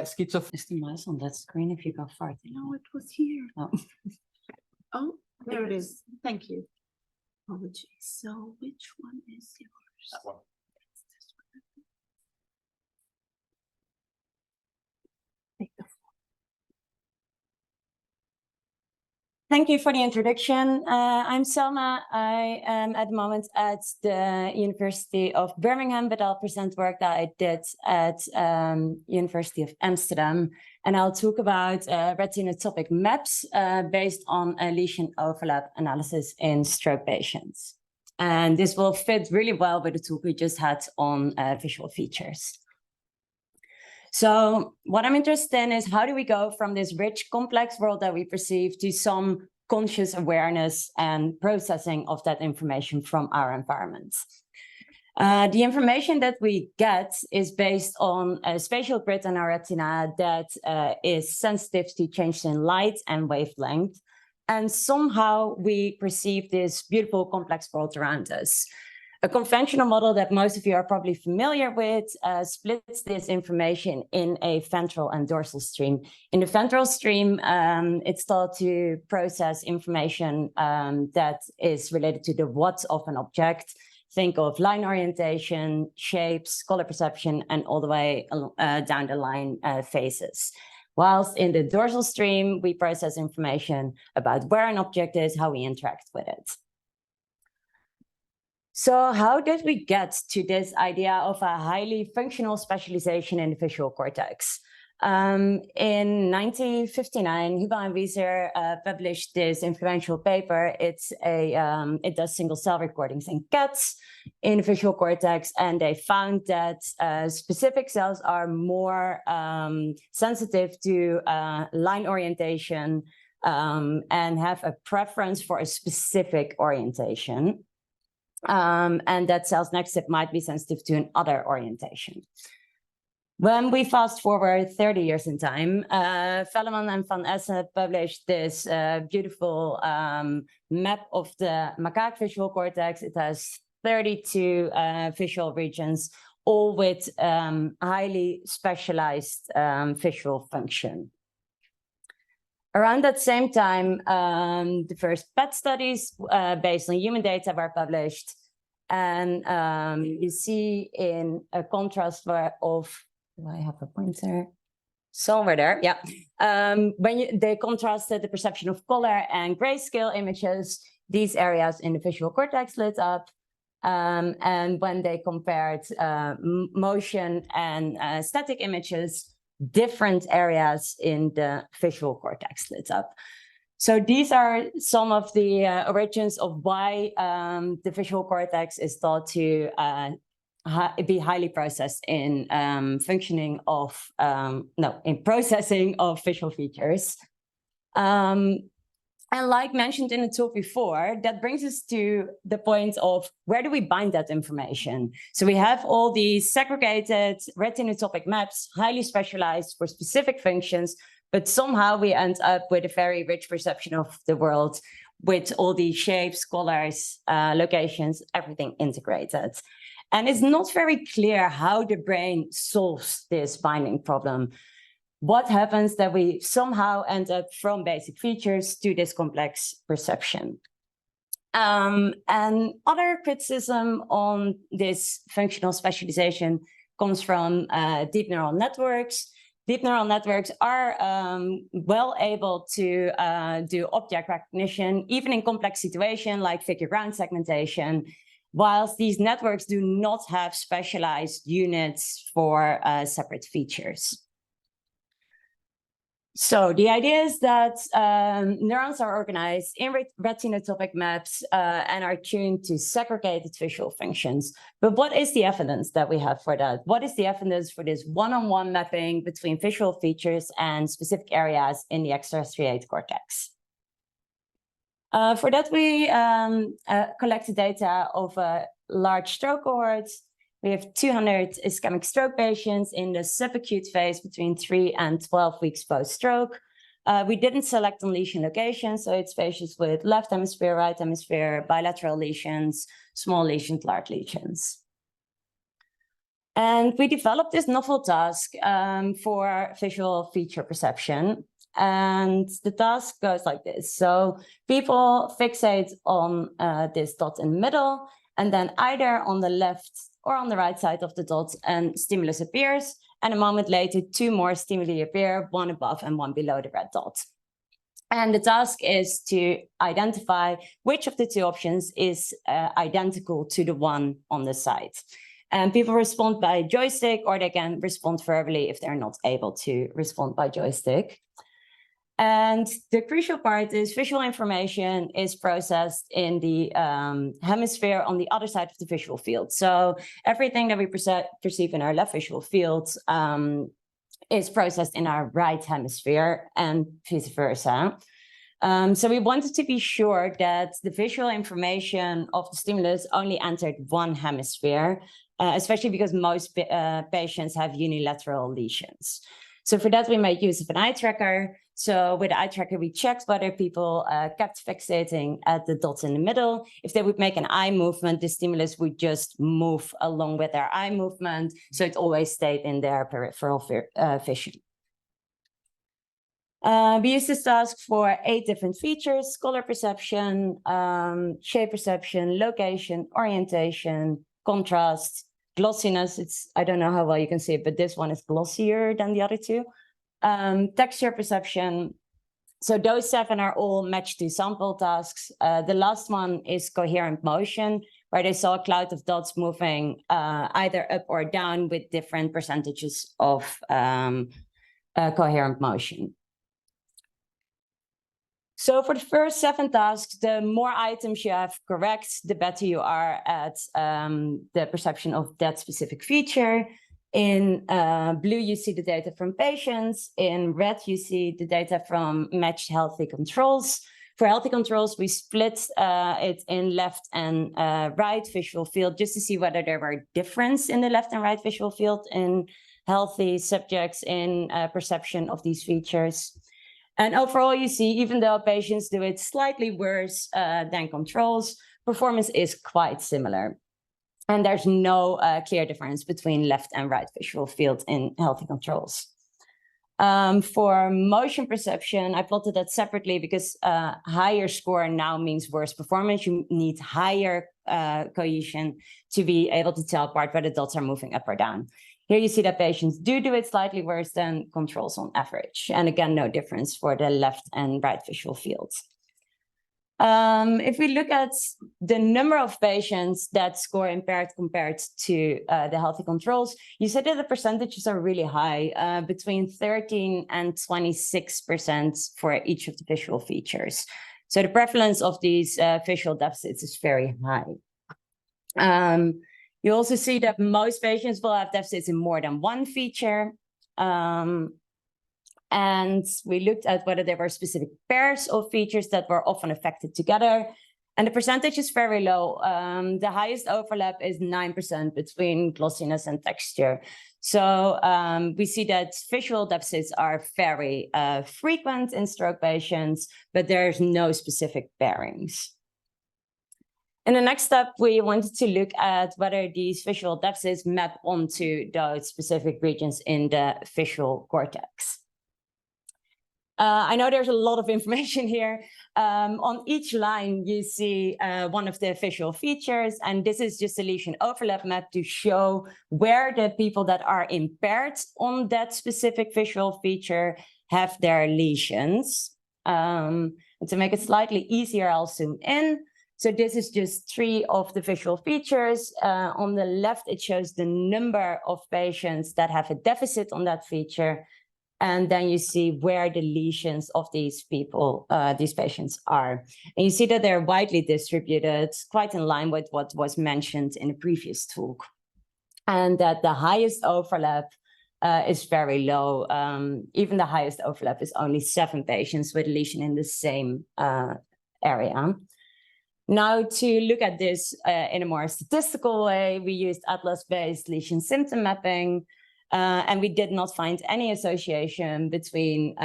schizophrenia. Is the mouse on that screen if you go far? No, it was here. Oh. Oh, there it is. Thank you. Apologies. So which one is yours? That one. Take the Thank you for the introduction. I'm Selma. I am at the moment at the University of Birmingham, but I'll present work that I did at University of Amsterdam. And I'll talk about retinotopic maps based on a lesion overlap analysis in stroke patients. And this will fit really well with the talk we just had on visual features. So what I'm interested in is how do we go from this rich, complex world that we perceive to some conscious awareness and processing of that information from our environment. The information that we get is based on a spatial grid in our retina that is sensitive to changes in light and wavelength. And somehow we perceive this beautiful, complex world around us. A conventional model that most of you are probably familiar with splits this information in a ventral and dorsal stream. In the ventral stream, it's thought to process information that is related to the what of an object. Think of line orientation, shapes, color perception, and all the way down the line phases. Whilst in the dorsal stream, we process information about where an object is, how we interact with it. So how did we get to this idea of a highly functional specialization in the visual cortex? In 1959, Huber and Wieser published this influential paper. It does single cell recordings in cats in the visual cortex, and they found that specific cells are more sensitive to line orientation and have a preference for a specific orientation. And that cells next to it might be sensitive to another orientation. When we fast forward 30 years in time, Velleman and Van Essen published this beautiful map of the macaque visual cortex. It has 32 visual regions, all with highly specialized visual function. Around that same time, the first PET studies based on human data were published. And you see in a contrast of, do I have a pointer? Somewhere there, yeah. They contrasted the perception of color and grayscale images, these areas in the visual cortex lit up. And when they compared motion and static images, different areas in the visual cortex lit up. So these are some of the origins of why the visual cortex is thought to be highly processed in in processing of visual features. And like mentioned in the talk before, that brings us to the point of where do we bind that information? So we have all these segregated retinotopic maps, highly specialized for specific functions, but somehow we end up with a very rich perception of the world with all these shapes, colors, locations, everything integrated. And it's not very clear how the brain solves this binding problem. What happens that we somehow end up from basic features to this complex perception? And other criticism on this functional specialization comes from deep neural networks. Deep neural networks are well able to do object recognition, even in complex situations like figure ground segmentation, whilst these networks do not have specialized units for separate features. So the idea is that neurons are organized in retinotopic maps and are tuned to segregated visual functions. But what is the evidence that we have for that? What is the evidence for this one-on-one mapping between visual features and specific areas in the extrastriate cortex? For that, we collected data of a large stroke cohort. We have 200 ischemic stroke patients in the subacute phase between 3 and 12 weeks post-stroke. We didn't select on lesion location, so it's patients with left hemisphere, right hemisphere, bilateral lesions, small lesions, large lesions. And we developed this novel task for visual feature perception. And the task goes like this. So people fixate on this dot in the middle, and then either on the left or on the right side of the dot, and stimulus appears. And a moment later, two more stimuli appear, one above and one below the red dot. And the task is to identify which of the two options is identical to the one on the side. And people respond by joystick, or they can respond verbally if they're not able to respond by joystick. And the crucial part is visual information is processed in the hemisphere on the other side of the visual field. So everything that we perceive in our left visual field is processed in our right hemisphere, and vice versa. So we wanted to be sure that the visual information of the stimulus only entered one hemisphere, especially because most patients have unilateral lesions. So for that, we made use of an eye tracker. So with the eye tracker, we checked whether people kept fixating at the dots in the middle. If they would make an eye movement, the stimulus would just move along with their eye movement. So it always stayed in their peripheral vision. We used this task for 8 different features: color perception, shape perception, location, orientation, contrast, glossiness. I don't know how well you can see it, but this one is glossier than the other two. Texture perception. So those 7 are all match-to sample tasks. The last one is coherent motion, where they saw a cloud of dots moving either up or down with different percentages of coherent motion. So for the first 7 tasks, the more items you have correct, the better you are at the perception of that specific feature. In blue, you see the data from patients. In red, you see the data from matched healthy controls. For healthy controls, we split it in left and right visual field just to see whether there were difference in the left and right visual field in healthy subjects in perception of these features. And overall, you see, even though patients do it slightly worse than controls, performance is quite similar. And there's no clear difference between left and right visual field in healthy controls. For motion perception, I plotted that separately because higher score now means worse performance. You need higher cohesion to be able to tell apart whether dots are moving up or down. Here you see that patients do it slightly worse than controls on average. And again, no difference for the left and right visual fields. If we look at the number of patients that score impaired compared to the healthy controls, you see that the percentages are really high, between 13 and 26% for each of the visual features. So the prevalence of these visual deficits is very high. You also see that most patients will have deficits in more than one feature. And we looked at whether there were specific pairs of features that were often affected together. And the percentage is very low. The highest overlap is 9% between glossiness and texture. So we see that visual deficits are very frequent in stroke patients, but there's no specific pairings. In the next step, we wanted to look at whether these visual deficits map onto those specific regions in the visual cortex. I know there's a lot of information here. On each line, you see one of the visual features, and this is just a lesion overlap map to show where the people that are impaired on that specific visual feature have their lesions. And to make it slightly easier, I'll zoom in. So this is just 3 of the visual features. On the left, it shows the number of patients that have a deficit on that feature. And then you see where the lesions of these people, these patients are. And you see that they're widely distributed, quite in line with what was mentioned in the previous talk. And that the highest overlap is very low. Even the highest overlap is only 7 patients with a lesion in the same area. Now, to look at this in a more statistical way, we used atlas-based lesion symptom mapping, and we did not find any association between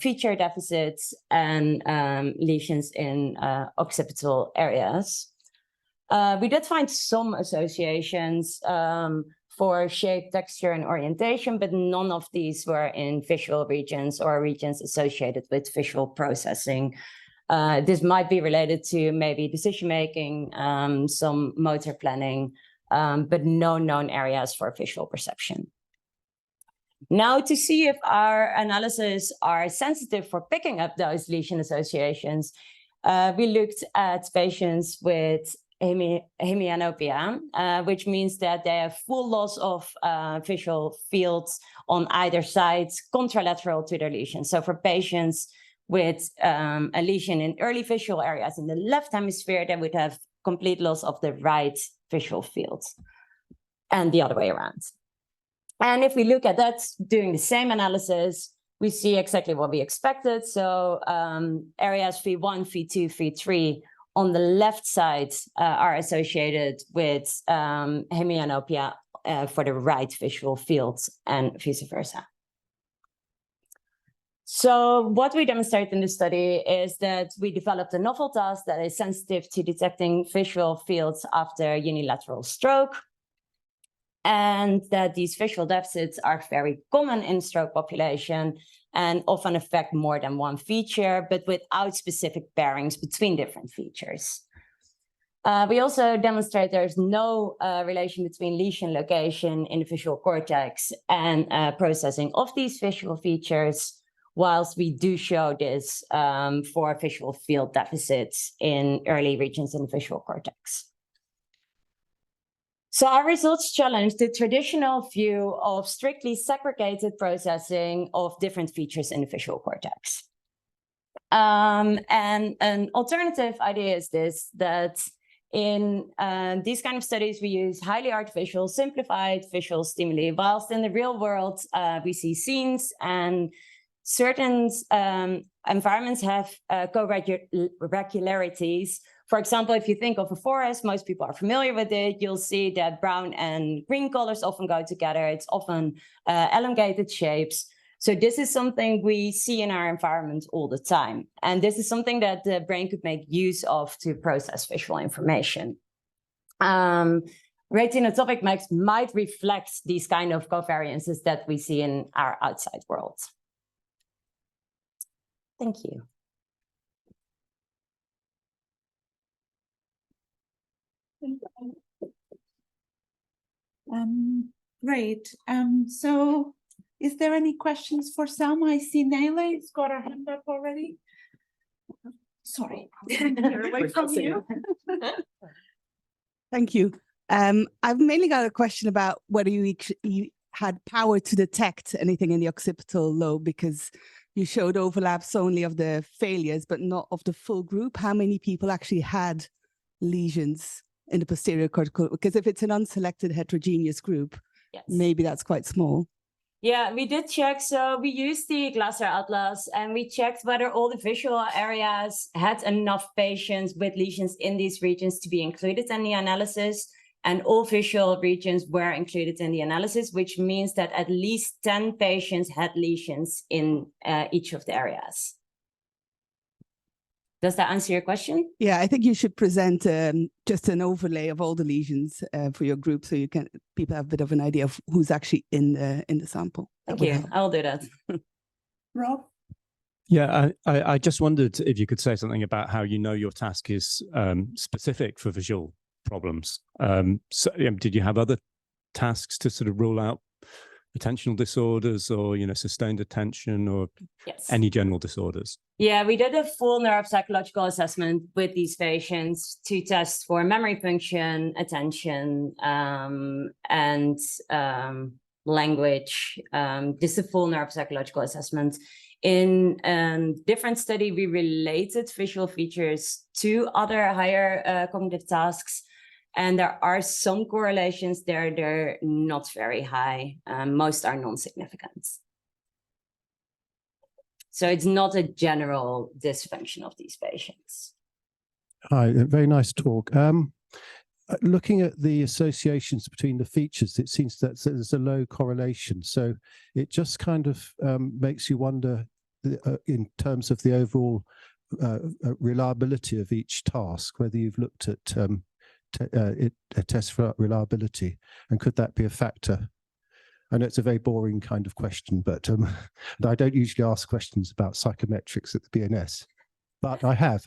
feature deficits and lesions in occipital areas. We did find some associations. for shape, texture, and orientation, but none of these were in visual regions or regions associated with visual processing. This might be related to maybe decision-making, some motor planning, but no known areas for visual perception. Now, to see if our analyses are sensitive for picking up those lesion associations, we looked at patients with hemianopia, which means that they have full loss of visual fields on either side, contralateral to their lesion. So for patients with a lesion in early visual areas in the left hemisphere, they would have complete loss of the right visual field, and the other way around. And if we look at that, doing the same analysis, we see exactly what we expected. So areas V1, V2, V3 on the left side are associated with hemianopia for the right visual field and vice versa. So what we demonstrate in this study is that we developed a novel task that is sensitive to detecting visual fields after unilateral stroke, and that these visual deficits are very common in stroke population and often affect more than one feature, but without specific pairings between different features. We also demonstrate there's no relation between lesion location in the visual cortex and processing of these visual features, whilst we do show this for visual field deficits in early regions in the visual cortex. So our results challenge the traditional view of strictly segregated processing of different features in the visual cortex. And an alternative idea is this, that in these kind of studies, we use highly artificial, simplified visual stimuli, whilst in the real world, we see scenes and certain environments have co-regularities. For example, if you think of a forest, most people are familiar with it. You'll see that brown and green colors often go together. It's often elongated shapes. So this is something we see in our environment all the time. And this is something that the brain could make use of to process visual information. Retinotopic maps might reflect these kind of covariances that we see in our outside world. Thank you. Great. So is there any questions for Selma? I see Nayla has got her hand up already. Sorry. Away from you. Thank you. I've mainly got a question about whether you had power to detect anything in the occipital lobe, because you showed overlaps only of the failures, but not of the full group. How many people actually had lesions in the posterior cortical? Because if it's an unselected heterogeneous group, yes, maybe that's quite small. Yeah, we did check. So we used the Glasser Atlas and we checked whether all the visual areas had enough patients with lesions in these regions to be included in the analysis. And all visual regions were included in the analysis, which means that at least 10 patients had lesions in each of the areas. Does that answer your question? Yeah, I think you should present just an overlay of all the lesions for your group, so people have a bit of an idea of who's actually in the sample. Thank you. I'll do that. Rob? Yeah, I just wondered if you could say something about how you know your task is specific for visual problems. So, did you have other tasks to sort of rule out attentional disorders or, sustained attention or any general disorders? Yeah, we did a full neuropsychological assessment with these patients to test for memory function, attention, and language. This is a full neuropsychological assessment. In a different study, we related visual features to other higher cognitive tasks. And there are some correlations there. They're not very high. Most are non-significant. So it's not a general dysfunction of these patients. Hi, very nice talk. Looking at the associations between the features, it seems that there's a low correlation. So it just kind of makes you wonder in terms of the overall reliability of each task, whether you've looked at test for reliability, and could that be a factor? I know it's a very boring kind of question, but I don't usually ask questions about psychometrics at the BNS, but I have.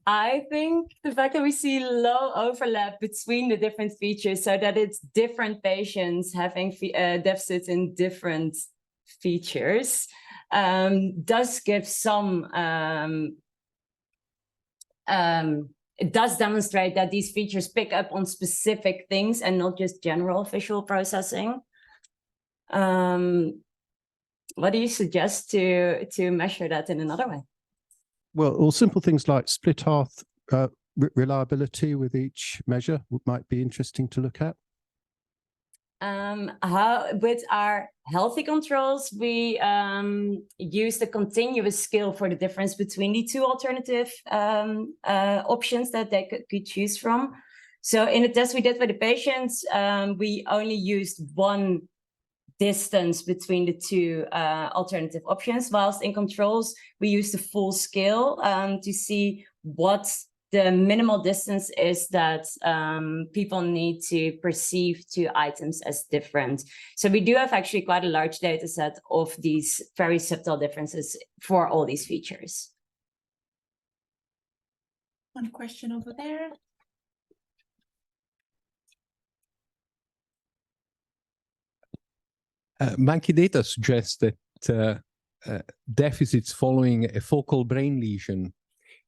I think the fact that we see low overlap between the different features, so that it's different patients having deficits in different features, does give some, it does demonstrate that these features pick up on specific things and not just general visual processing. What do you suggest to measure that in another way? Well, simple things like split half reliability with each measure might be interesting to look at. How with our healthy controls, we use the continuous scale for the difference between the two alternative options that they could choose from. So in the test we did with the patients, we only used one distance between the two alternative options, whilst in controls we use the full scale to see what the minimal distance is that people need to perceive two items as different. So we do have actually quite a large data set of these very subtle differences for all these features. One question over there. Monkey data suggests that deficits following a focal brain lesion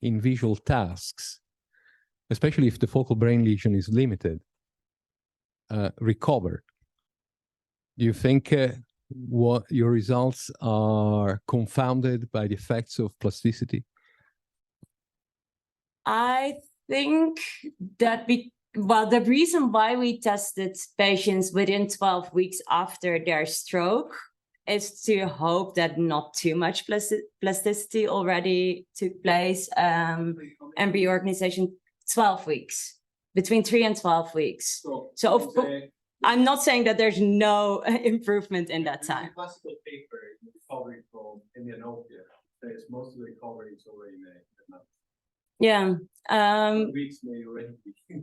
in visual tasks, especially if the focal brain lesion is limited, recover. Do you think what your results are confounded by the effects of plasticity? I think that well, the reason why we tested patients within 12 weeks after their stroke is to hope that not too much plasticity already took place, and reorganization 12 weeks, between 3 and 12 weeks. So I'm not saying that there's no improvement in that time. Classical paper recovery from hemianopia, there's most of the recovery is already made. Yeah. Weeks may already be.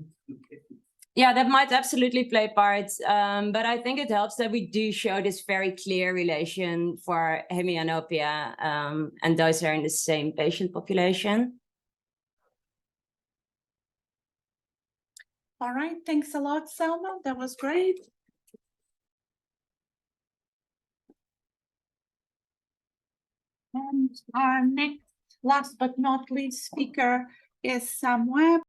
Yeah, that might absolutely play part. But I think it helps that we do show this very clear relation for hemianopia, and those are in the same patient population. All right, thanks a lot, Selma. That was great. And our next, last but not least speaker is Sam Webb.